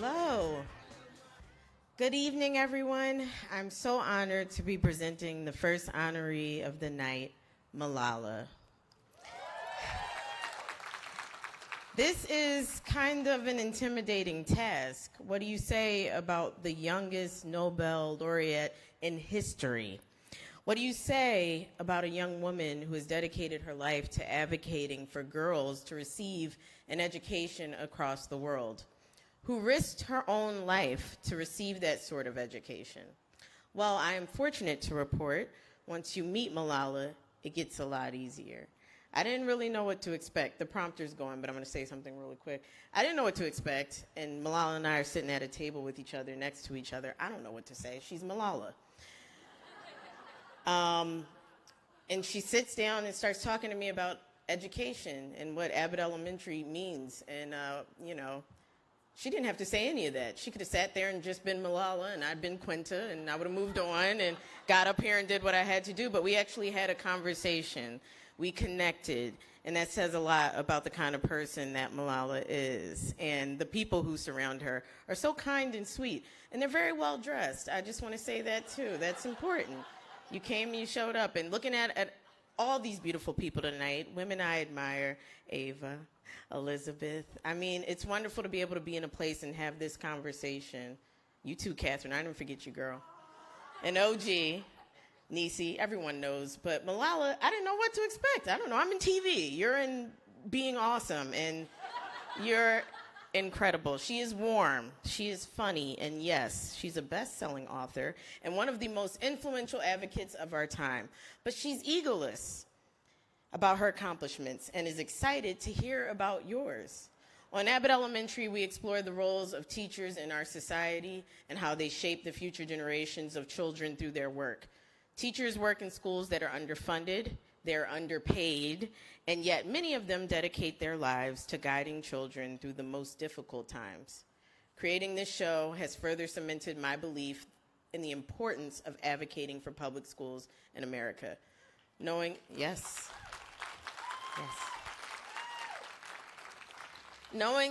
Hello. Good evening, everyone. I'm so honored to be presenting the first honoree of the night, Malala. This is kind of an intimidating task. What do you say about the youngest Nobel Laureate in history? What do you say about a young woman who has dedicated her life to advocating for girls to receive an education across the world, who risked her own life to receive that sort of education? Well, I am fortunate to report, once you meet Malala, it gets a lot easier. I didn't really know what to expect. The prompter's going, but I'm going to say something really quick. I didn't know what to expect, and Malala and I are sitting at a table with each other, next to each other. I don't know what to say. She's Malala. And she sits down and starts talking to me about education and what Abbott Elementary means. And, she didn't have to say any of that. She could have sat there and just been Malala, and I'd been Quinta, and I would have moved on and got up here and did what I had to do. But we actually had a conversation. We connected, and that says a lot about the kind of person that Malala is. And the people who surround her are so kind and sweet, and they're very well dressed. I just want to say that too. That's important. You came, you showed up, and looking at all these beautiful people tonight, women I admire, Ava, Elizabeth. I mean, it's wonderful to be able to be in a place and have this conversation. You too, Catherine. I didn't forget you, girl. And OG, Nisi, everyone knows. But Malala, I didn't know what to expect. I don't know. I'm in TV. You're in Being Awesome, and you're incredible. She is warm. She is funny. And yes, she's a best-selling author and one of the most influential advocates of our time. But she's egoless about her accomplishments and is excited to hear about yours. On Abbott Elementary, we explore the roles of teachers in our society and how they shape the future generations of children through their work. Teachers work in schools that are underfunded, they're underpaid, and yet many of them dedicate their lives to guiding children through the most difficult times. Creating this show has further cemented my belief in the importance of advocating for public schools in America. Knowing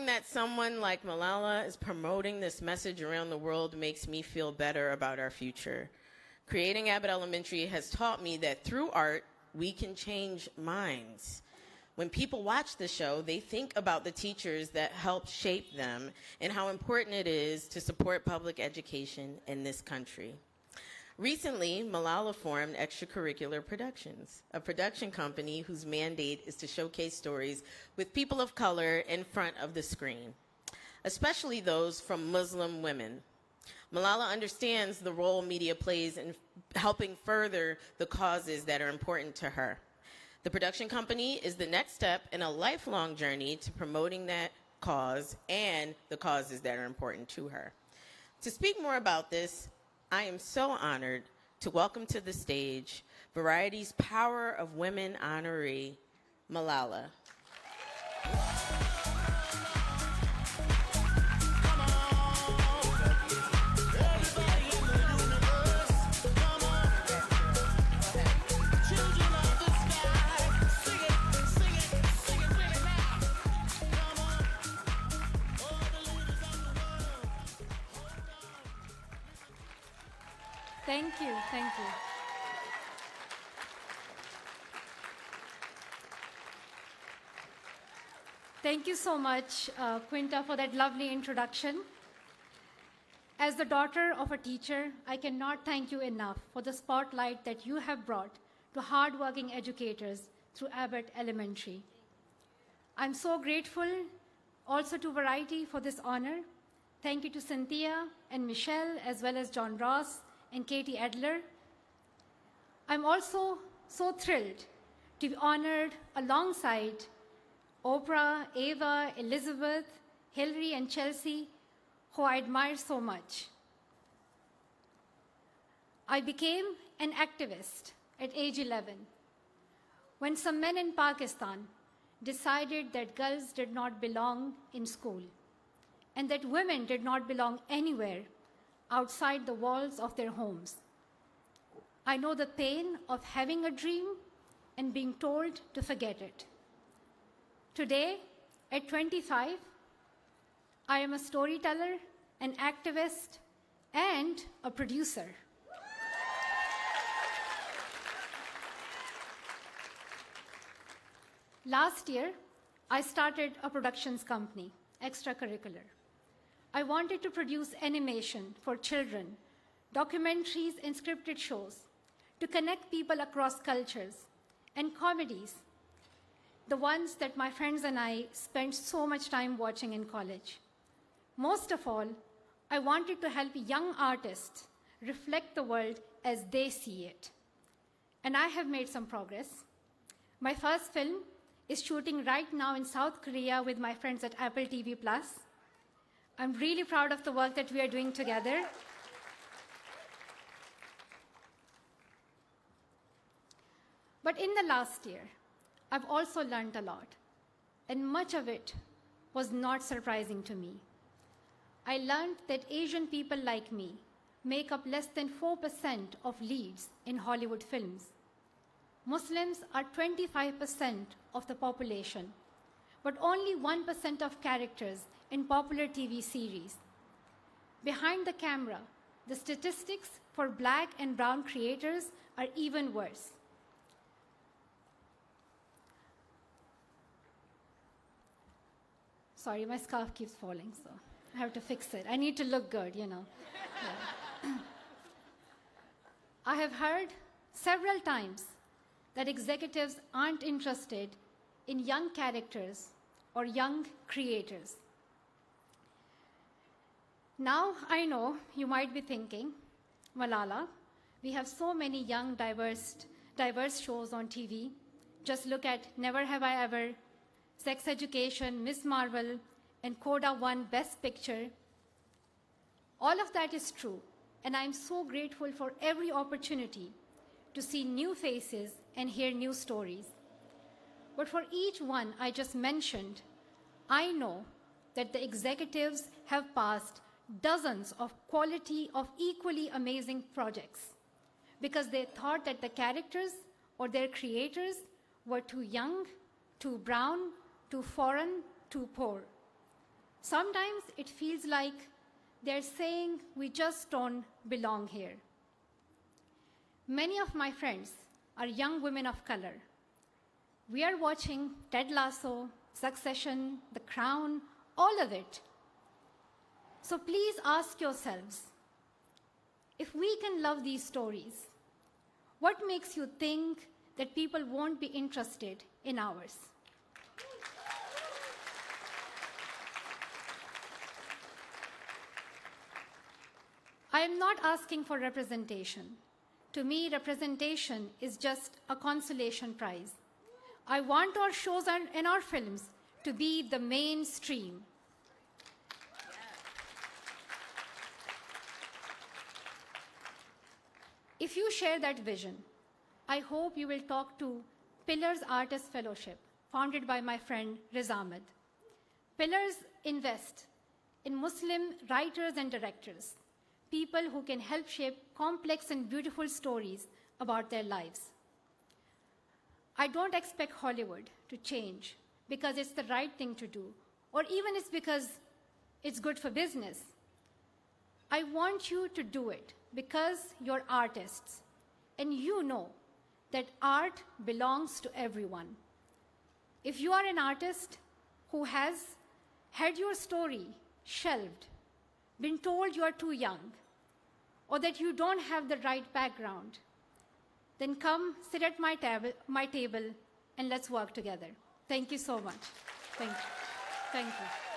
that someone like Malala is promoting this message around the world makes me feel better about our future. Creating Abbott Elementary has taught me that through art, we can change minds. When people watch the show, they think about the teachers that helped shape them and how important it is to support public education in this country. Recently, Malala formed Extracurricular Productions, a production company whose mandate is to showcase stories with people of color in front of the screen, especially those from Muslim women. Malala understands the role media plays in helping further the causes that are important to her. The production company is the next step in a lifelong journey to promoting that cause and the causes that are important to her. To speak more about this, I am so honored to welcome to the stage Variety's Power of Women honoree, Malala. Thank you, thank you. Thank you so much, Quinta, for that lovely introduction. As the daughter of a teacher, I cannot thank you enough for the spotlight that you have brought to hardworking educators through Abbott Elementary. I'm so grateful also to Variety for this honor. Thank you to Cynthia and Michelle, as well as John Ross and Katie Edler. I'm also so thrilled to be honored alongside Oprah, Ava, Elizabeth, Hillary, and Chelsea, who I admire so much. I became an activist at age 11 when some men in Pakistan decided that girls did not belong in school and that women did not belong anywhere outside the walls of their homes. I know the pain of having a dream and being told to forget it. Today, at 25, I am a storyteller, an activist, and a producer. Last year, I started a productions company, Extracurricular. I wanted to produce animation for children, documentaries and scripted shows to connect people across cultures, and comedies, the ones that my friends and I spent so much time watching in college. Most of all, I wanted to help young artists reflect the world as they see it. And I have made some progress. My first film is shooting right now in South Korea with my friends at Apple TV+. I'm really proud of the work that we are doing together. But in the last year, I've also learned a lot, and much of it was not surprising to me. I learned that Asian people like me make up less than 4% of leads in Hollywood films. Muslims are 25% of the population, but only 1% of characters in popular TV series. Behind the camera, the statistics for Black and brown creators are even worse. Sorry, my scarf keeps falling, so I have to fix it. I need to look good, you know. Yeah. I have heard several times that executives aren't interested in young characters or young creators. Now I know you might be thinking, Malala, we have so many young, diverse shows on TV. Just look at Never Have I Ever, Sex Education, Miss Marvel, and Coda won Best Picture. All of that is true, and I'm so grateful for every opportunity to see new faces and hear new stories. But for each one I just mentioned, I know that the executives have passed dozens of quality of equally amazing projects because they thought that the characters or their creators were too young, too brown, too foreign, too poor. Sometimes it feels like they're saying we just don't belong here. Many of my friends are young women of color. We are watching Ted Lasso, Succession, The Crown, all of it. So please ask yourselves, if we can love these stories, what makes you think that people won't be interested in ours? I am not asking for representation. To me, representation is just a consolation prize. I want our shows and our films to be the mainstream. If you share that vision, I hope you will talk to Pillars Artist Fellowship, founded by my friend Riz Ahmed. Pillars invest in Muslim writers and directors, people who can help shape complex and beautiful stories about their lives. I don't expect Hollywood to change because it's the right thing to do, or even it's because it's good for business. I want you to do it because you're artists, and you know that art belongs to everyone. If you are an artist who has had your story shelved, been told you are too young, or that you don't have the right background, then come sit at my table and let's work together. Thank you so much. Thank you. Thank you.